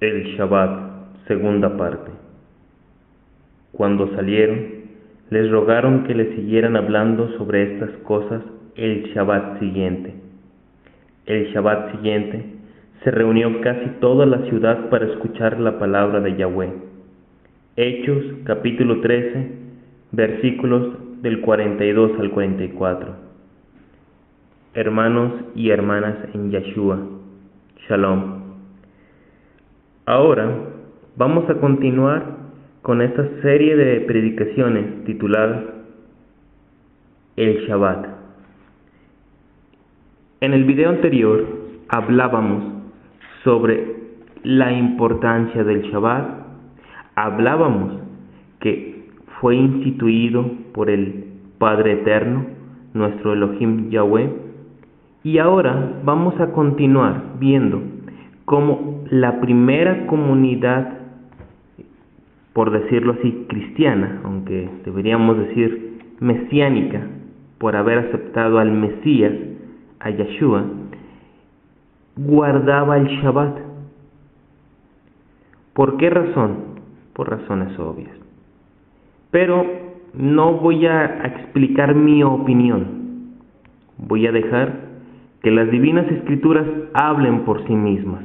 El Shabbat, segunda parte. Cuando salieron, les rogaron que les siguieran hablando sobre estas cosas el Shabbat siguiente. El Shabbat siguiente se reunió casi toda la ciudad para escuchar la palabra de Yahweh. Hechos, capítulo 13, versículos del 42 al 44. Hermanos y hermanas en Yahshua, Shalom. Ahora vamos a continuar con esta serie de predicaciones tituladas El Shabbat. En el video anterior hablábamos sobre la importancia del Shabbat. Hablábamos que fue instituido por el Padre Eterno, nuestro Elohim Yahweh, y ahora vamos a continuar viendo cómo la primera comunidad, por decirlo así, cristiana, aunque deberíamos decir mesiánica, por haber aceptado al Mesías, a Yahshua, guardaba el Shabbat. ¿Por qué razón? Por razones obvias. Pero no voy a explicar mi opinión. Voy a dejar que las divinas escrituras hablen por sí mismas.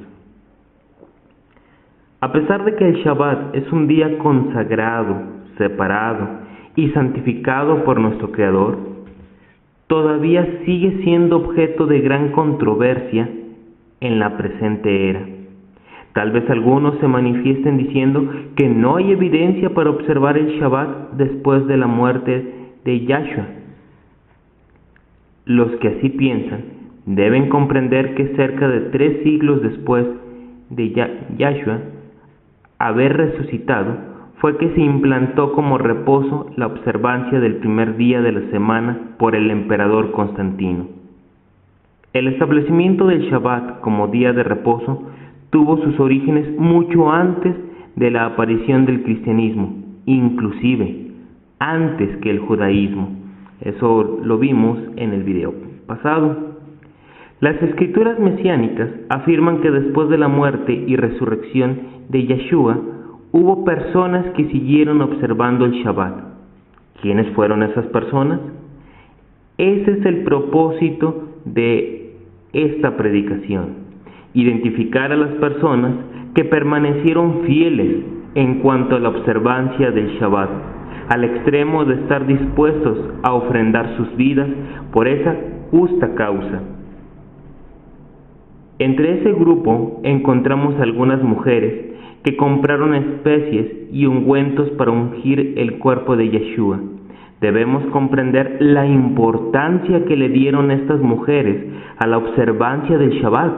A pesar de que el Shabbat es un día consagrado, separado y santificado por nuestro Creador, todavía sigue siendo objeto de gran controversia en la presente era. Tal vez algunos se manifiesten diciendo que no hay evidencia para observar el Shabbat después de la muerte de Yahshua. Los que así piensan deben comprender que cerca de 3 siglos después de Yahshua haber resucitado, fue que se implantó como reposo la observancia del primer día de la semana por el emperador Constantino. El establecimiento del Shabbat como día de reposo tuvo sus orígenes mucho antes de la aparición del cristianismo, inclusive antes que el judaísmo. Eso lo vimos en el video pasado. Las escrituras mesiánicas afirman que después de la muerte y resurrección de Yahshua, hubo personas que siguieron observando el Shabbat. ¿Quiénes fueron esas personas? Ese es el propósito de esta predicación: identificar a las personas que permanecieron fieles en cuanto a la observancia del Shabbat, al extremo de estar dispuestos a ofrendar sus vidas por esa justa causa. Entre ese grupo encontramos algunas mujeres que compraron especies y ungüentos para ungir el cuerpo de Yahshua. Debemos comprender la importancia que le dieron estas mujeres a la observancia del Shabbat.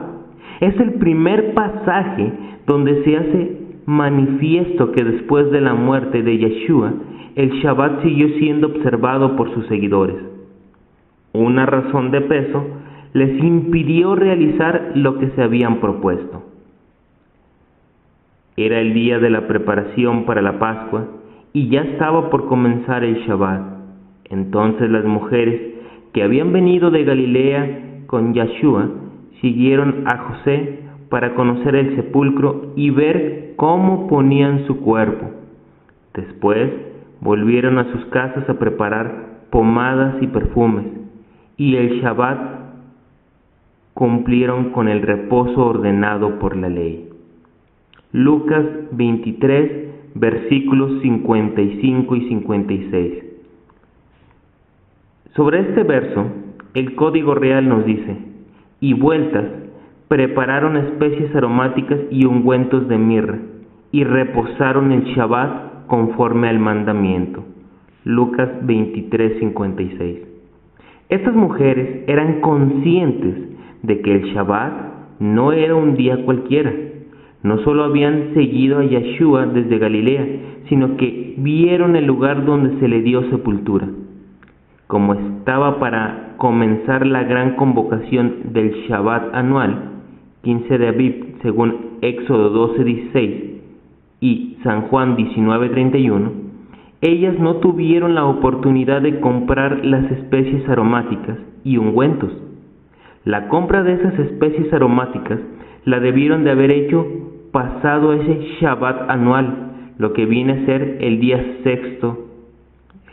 Es el primer pasaje donde se hace manifiesto que después de la muerte de Yahshua, el Shabbat siguió siendo observado por sus seguidores. Una razón de peso les impidió realizar lo que se habían propuesto. Era el día de la preparación para la Pascua y ya estaba por comenzar el Shabbat. Entonces las mujeres que habían venido de Galilea con Yahshua siguieron a José para conocer el sepulcro y ver cómo ponían su cuerpo. Después volvieron a sus casas a preparar pomadas y perfumes, y el Shabbat cumplieron con el reposo ordenado por la ley. Lucas 23, versículos 55 y 56. Sobre este verso, el Código Real nos dice: y vueltas, prepararon especies aromáticas y ungüentos de mirra, y reposaron el Shabbat conforme al mandamiento. Lucas 23, 56. Estas mujeres eran conscientes de que el Shabbat no era un día cualquiera. No solo habían seguido a Yahshua desde Galilea, sino que vieron el lugar donde se le dio sepultura. Como estaba para comenzar la gran convocación del Shabbat anual, 15 de Abib, según Éxodo 12:16 y San Juan 19:31, ellas no tuvieron la oportunidad de comprar las especies aromáticas y ungüentos. La compra de esas especies aromáticas la debieron de haber hecho pasado ese Shabbat anual, lo que viene a ser el día sexto,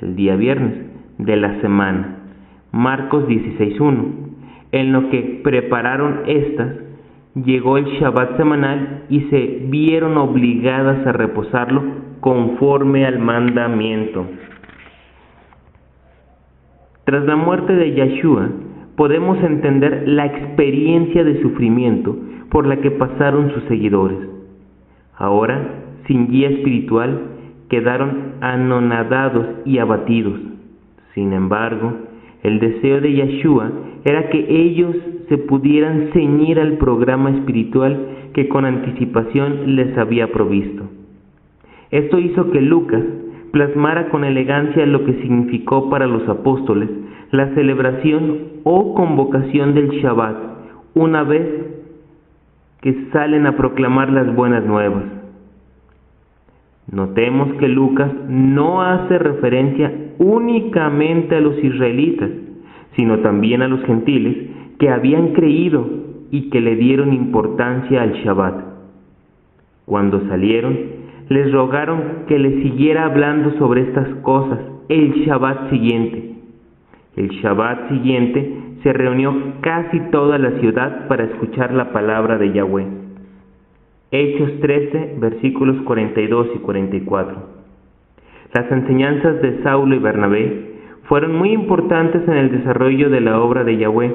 el día viernes de la semana. Marcos 16:1. En lo que prepararon estas, llegó el Shabbat semanal y se vieron obligadas a reposarlo conforme al mandamiento. Tras la muerte de Yeshua, podemos entender la experiencia de sufrimiento por la que pasaron sus seguidores. Ahora, sin guía espiritual, quedaron anonadados y abatidos. Sin embargo, el deseo de Yeshua era que ellos se pudieran ceñir al programa espiritual que con anticipación les había provisto. Esto hizo que Lucas plasmara con elegancia lo que significó para los apóstoles la celebración o convocación del Shabbat, una vez que salen a proclamar las buenas nuevas. Notemos que Lucas no hace referencia únicamente a los israelitas, sino también a los gentiles que habían creído y que le dieron importancia al Shabbat. Cuando salieron, les rogaron que les siguiera hablando sobre estas cosas el Shabbat siguiente. El Shabbat siguiente se reunió casi toda la ciudad para escuchar la palabra de Yahweh. Hechos 13, versículos 42 y 44. Las enseñanzas de Saulo y Bernabé fueron muy importantes en el desarrollo de la obra de Yahweh.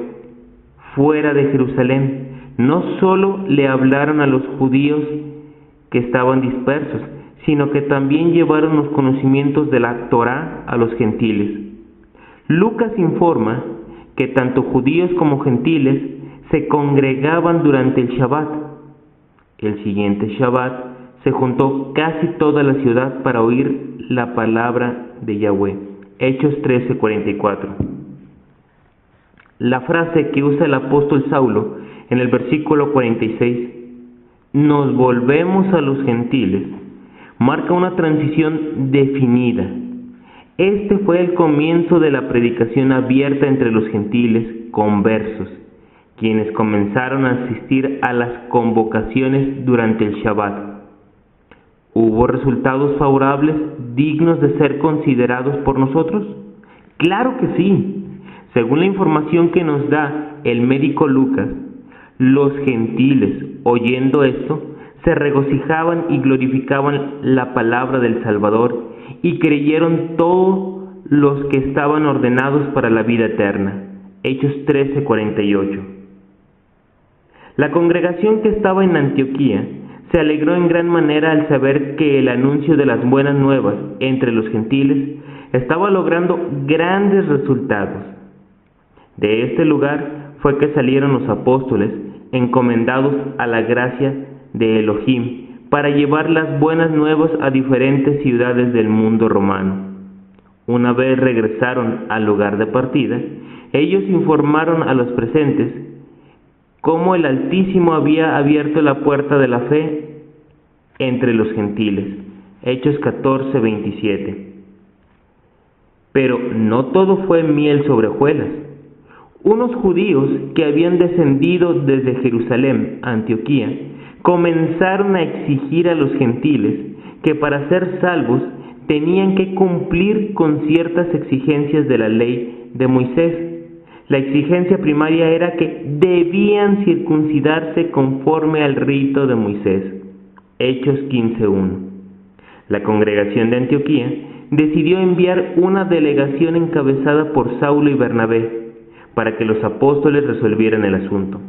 Fuera de Jerusalén, no solo le hablaron a los judíos que estaban dispersos, sino que también llevaron los conocimientos de la Torá a los gentiles. Lucas informa que tanto judíos como gentiles se congregaban durante el Shabbat. El siguiente Shabbat se juntó casi toda la ciudad para oír la palabra de Yahweh. Hechos 13:44. La frase que usa el apóstol Saulo en el versículo 46, nos volvemos a los gentiles, marca una transición definida. Este fue el comienzo de la predicación abierta entre los gentiles conversos, quienes comenzaron a asistir a las convocaciones durante el Shabbat. ¿Hubo resultados favorables dignos de ser considerados por nosotros? ¡Claro que sí! Según la información que nos da el médico Lucas, los gentiles, oyendo esto, se regocijaban y glorificaban la palabra del Salvador y creyeron todos los que estaban ordenados para la vida eterna. Hechos 13:48. La congregación que estaba en Antioquía se alegró en gran manera al saber que el anuncio de las buenas nuevas entre los gentiles estaba logrando grandes resultados. De este lugar fue que salieron los apóstoles encomendados a la gracia de Elohim para llevar las buenas nuevas a diferentes ciudades del mundo romano. Una vez regresaron al lugar de partida, ellos informaron a los presentes cómo el Altísimo había abierto la puerta de la fe entre los gentiles. Hechos 14:27. Pero no todo fue miel sobre hojuelas. Unos judíos que habían descendido desde Jerusalén a Antioquía comenzaron a exigir a los gentiles que para ser salvos tenían que cumplir con ciertas exigencias de la ley de Moisés. La exigencia primaria era que debían circuncidarse conforme al rito de Moisés. Hechos 15:1. La congregación de Antioquía decidió enviar una delegación encabezada por Saulo y Bernabé para que los apóstoles resolvieran el asunto.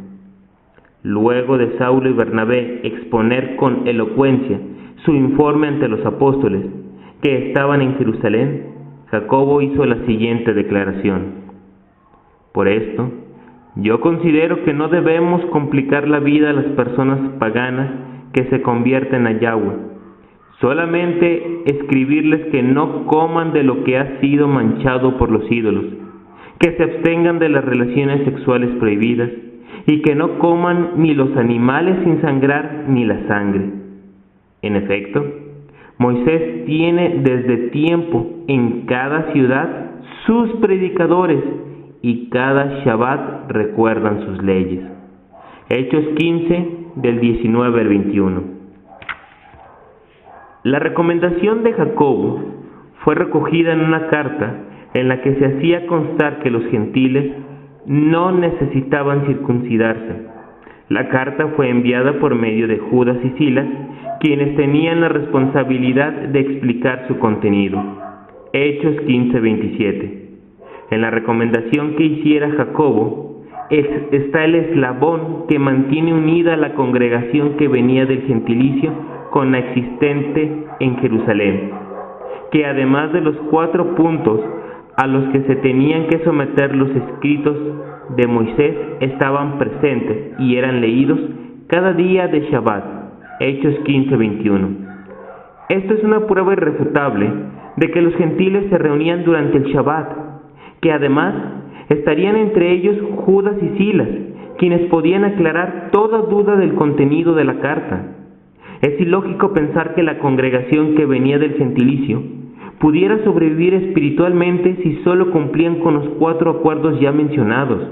Luego de Saulo y Bernabé exponer con elocuencia su informe ante los apóstoles que estaban en Jerusalén, Jacobo hizo la siguiente declaración: por esto, yo considero que no debemos complicar la vida a las personas paganas que se convierten a Yahweh. Solamente escribirles que no coman de lo que ha sido manchado por los ídolos, que se abstengan de las relaciones sexuales prohibidas y que no coman ni los animales sin sangrar ni la sangre. En efecto, Moisés tiene desde tiempo en cada ciudad sus predicadores y cada Shabbat recuerdan sus leyes. Hechos 15 del 19 al 21. La recomendación de Jacobo fue recogida en una carta en la que se hacía constar que los gentiles no necesitaban circuncidarse. La carta fue enviada por medio de Judas y Silas, quienes tenían la responsabilidad de explicar su contenido. Hechos 15:27. En la recomendación que hiciera Jacobo está el eslabón que mantiene unida a la congregación que venía del gentilicio con la existente en Jerusalén, que además de los 4 puntos a los que se tenían que someter los escritos de Moisés estaban presentes y eran leídos cada día de Shabbat. Hechos 15:21. Esto es una prueba irrefutable de que los gentiles se reunían durante el Shabbat, que además estarían entre ellos Judas y Silas, quienes podían aclarar toda duda del contenido de la carta. Es ilógico pensar que la congregación que venía del gentilicio pudiera sobrevivir espiritualmente si solo cumplían con los 4 acuerdos ya mencionados.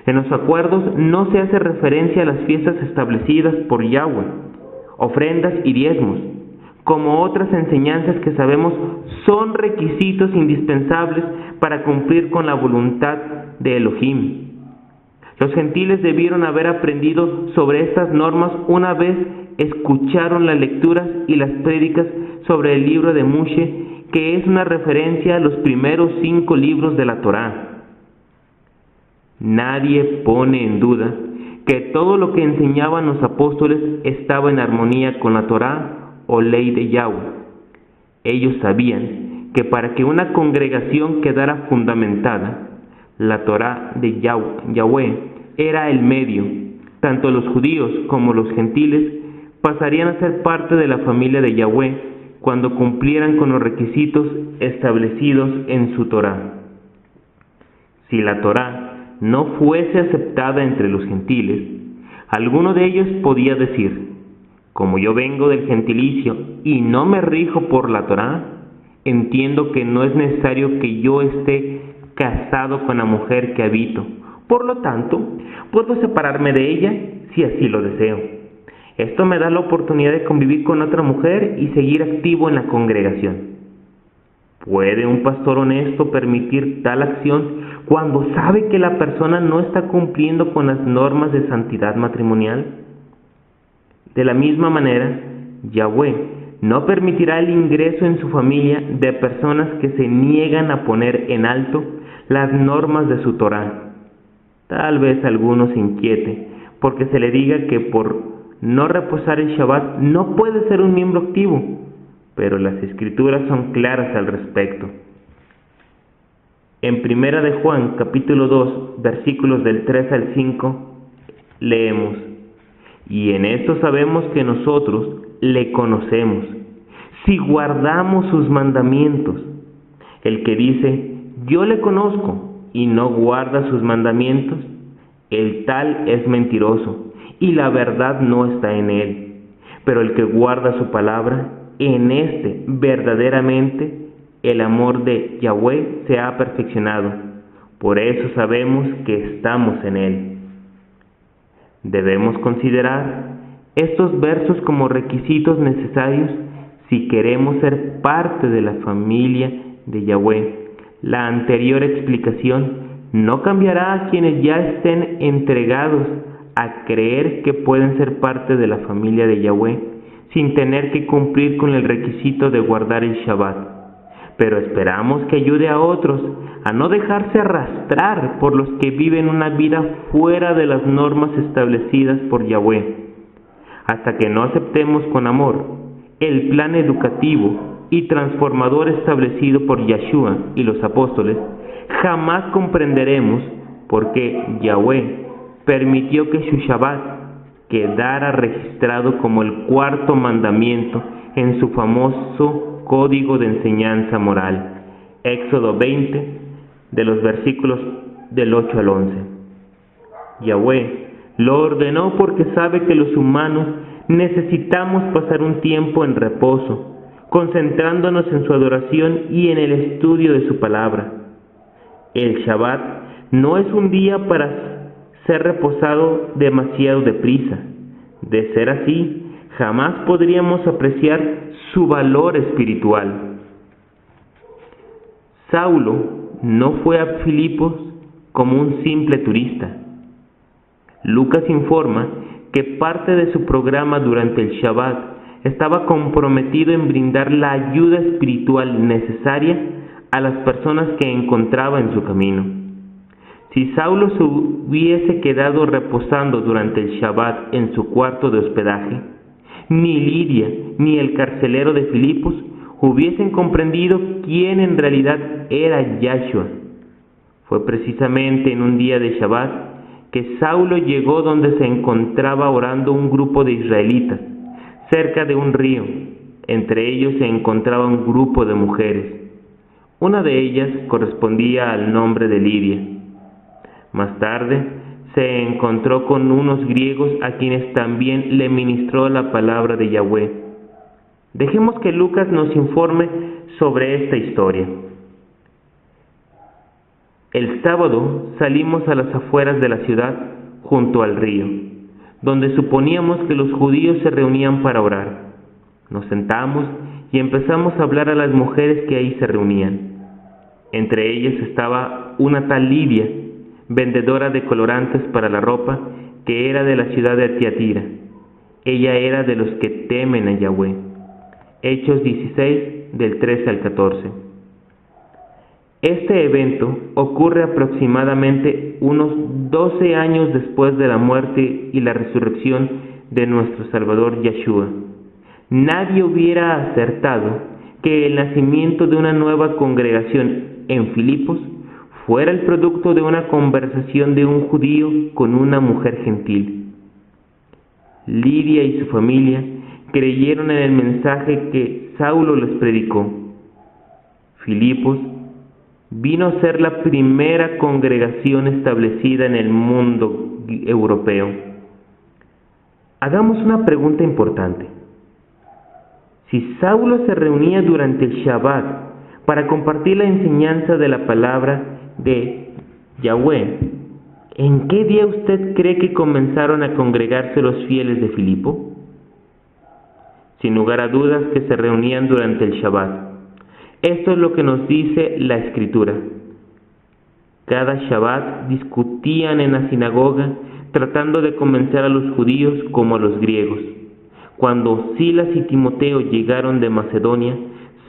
En los acuerdos no se hace referencia a las fiestas establecidas por Yahweh, ofrendas y diezmos, como otras enseñanzas que sabemos son requisitos indispensables para cumplir con la voluntad de Elohim. Los gentiles debieron haber aprendido sobre estas normas una vez escucharon las lecturas y las prédicas sobre el libro de Moshe, que es una referencia a los primeros 5 libros de la Torá. Nadie pone en duda que todo lo que enseñaban los apóstoles estaba en armonía con la Torá o ley de Yahweh. Ellos sabían que para que una congregación quedara fundamentada, la Torá de Yahweh era el medio. Tanto los judíos como los gentiles pasarían a ser parte de la familia de Yahweh cuando cumplieran con los requisitos establecidos en su Torá. Si la Torá no fuese aceptada entre los gentiles, alguno de ellos podía decir: como yo vengo del gentilicio y no me rijo por la Torá, entiendo que no es necesario que yo esté casado con la mujer que habito. Por lo tanto, puedo separarme de ella si así lo deseo. Esto me da la oportunidad de convivir con otra mujer y seguir activo en la congregación. ¿Puede un pastor honesto permitir tal acción cuando sabe que la persona no está cumpliendo con las normas de santidad matrimonial? De la misma manera, Yahweh no permitirá el ingreso en su familia de personas que se niegan a poner en alto las normas de su Torá. Tal vez alguno se inquiete porque se le diga que por no reposar el Shabbat no puede ser un miembro activo, pero las escrituras son claras al respecto. En Primera de Juan, capítulo 2, versículos del 3 al 5, leemos: y en esto sabemos que nosotros le conocemos, si guardamos sus mandamientos. El que dice, yo le conozco, y no guarda sus mandamientos, el tal es mentiroso, y la verdad no está en él. Pero el que guarda su palabra, en este verdaderamente el amor de Yahweh se ha perfeccionado. Por eso sabemos que estamos en él. Debemos considerar estos versos como requisitos necesarios si queremos ser parte de la familia de Yahweh. La anterior explicación no cambiará a quienes ya estén entregados a creer que pueden ser parte de la familia de Yahweh sin tener que cumplir con el requisito de guardar el Shabbat. Pero esperamos que ayude a otros a no dejarse arrastrar por los que viven una vida fuera de las normas establecidas por Yahweh. Hasta que no aceptemos con amor el plan educativo y transformador establecido por Yeshua y los apóstoles, jamás comprenderemos por qué Yahweh permitió que su Shabbat quedara registrado como el 4º mandamiento en su famoso Código de Enseñanza Moral. Éxodo 20, de los versículos del 8 al 11. Yahweh lo ordenó porque sabe que los humanos necesitamos pasar un tiempo en reposo, concentrándonos en su adoración y en el estudio de su palabra. El Shabbat no es un día para ser reposado demasiado deprisa. De ser así, jamás podríamos apreciar su valor espiritual. Saulo no fue a Filipos como un simple turista. Lucas informa que parte de su programa durante el Shabbat estaba comprometido en brindar la ayuda espiritual necesaria a las personas que encontraba en su camino. Si Saulo se hubiese quedado reposando durante el Shabbat en su cuarto de hospedaje, ni Lidia ni el carcelero de Filipos hubiesen comprendido quién en realidad era Yahshua. Fue precisamente en un día de Shabbat que Saulo llegó donde se encontraba orando un grupo de israelitas, cerca de un río. Entre ellos se encontraba un grupo de mujeres. Una de ellas correspondía al nombre de Lidia. Más tarde se encontró con unos griegos a quienes también le ministró la palabra de Yahweh. Dejemos que Lucas nos informe sobre esta historia. El sábado salimos a las afueras de la ciudad, junto al río, donde suponíamos que los judíos se reunían para orar. Nos sentamos y empezamos a hablar a las mujeres que ahí se reunían. Entre ellas estaba una tal Lidia, vendedora de colorantes para la ropa, que era de la ciudad de Tiatira. Ella era de los que temen a Yahweh. Hechos 16, del 13 al 14. Este evento ocurre aproximadamente unos 12 años después de la muerte y la resurrección de nuestro Salvador Yahshua. Nadie hubiera acertado que el nacimiento de una nueva congregación en Filipos fuera el producto de una conversación de un judío con una mujer gentil. Lidia y su familia creyeron en el mensaje que Saulo les predicó. Filipos vino a ser la primera congregación establecida en el mundo europeo. Hagamos una pregunta importante. Si Saulo se reunía durante el Shabbat para compartir la enseñanza de la palabra de Yahweh, ¿en qué día usted cree que comenzaron a congregarse los fieles de Filipo? Sin lugar a dudas que se reunían durante el Shabbat. Esto es lo que nos dice la Escritura. Cada Shabbat discutían en la sinagoga, tratando de convencer a los judíos como a los griegos. Cuando Silas y Timoteo llegaron de Macedonia,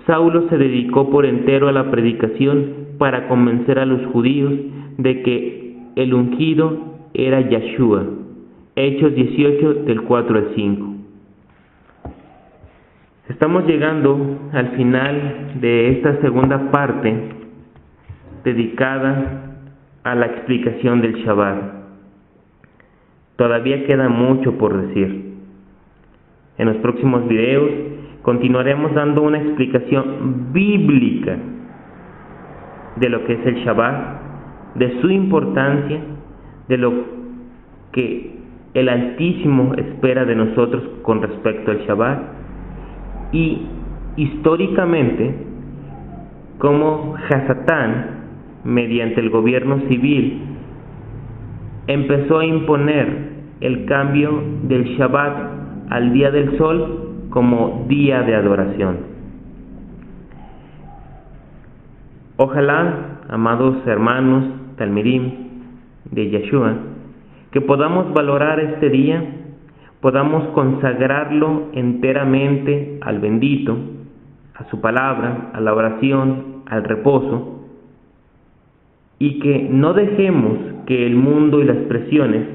Saulo se dedicó por entero a la predicación para convencer a los judíos de que el ungido era Yahshua. Hechos 18, del 4 al 5. Estamos llegando al final de esta segunda parte dedicada a la explicación del Shabbat. Todavía queda mucho por decir. En los próximos videos continuaremos dando una explicación bíblica de lo que es el Shabbat, de su importancia, de lo que el Altísimo espera de nosotros con respecto al Shabbat, y históricamente cómo Hasatán, mediante el gobierno civil, empezó a imponer el cambio del Shabbat al día del sol como día de adoración. Ojalá, amados hermanos Talmidim de Yahshua, que podamos valorar este día, podamos consagrarlo enteramente al bendito, a su palabra, a la oración, al reposo, y que no dejemos que el mundo y las presiones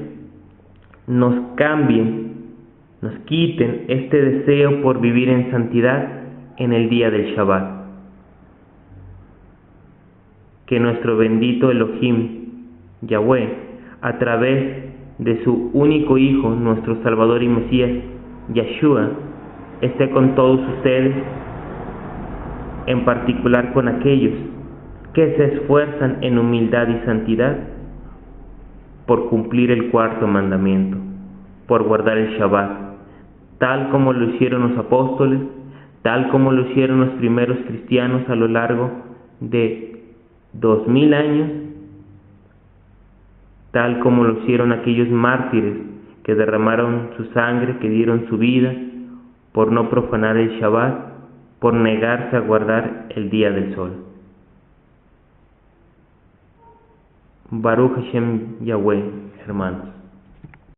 nos cambien, nos quiten este deseo por vivir en santidad en el día del Shabbat. Que nuestro bendito Elohim, Yahweh, a través de su único Hijo, nuestro Salvador y Mesías, Yahshua, esté con todos ustedes, en particular con aquellos que se esfuerzan en humildad y santidad por cumplir el cuarto mandamiento, por guardar el Shabbat, tal como lo hicieron los apóstoles, tal como lo hicieron los primeros cristianos a lo largo de 2000 años, tal como lo hicieron aquellos mártires que derramaron su sangre, que dieron su vida por no profanar el Shabbat, por negarse a guardar el día del sol. Baruch Hashem Yahweh, hermanos.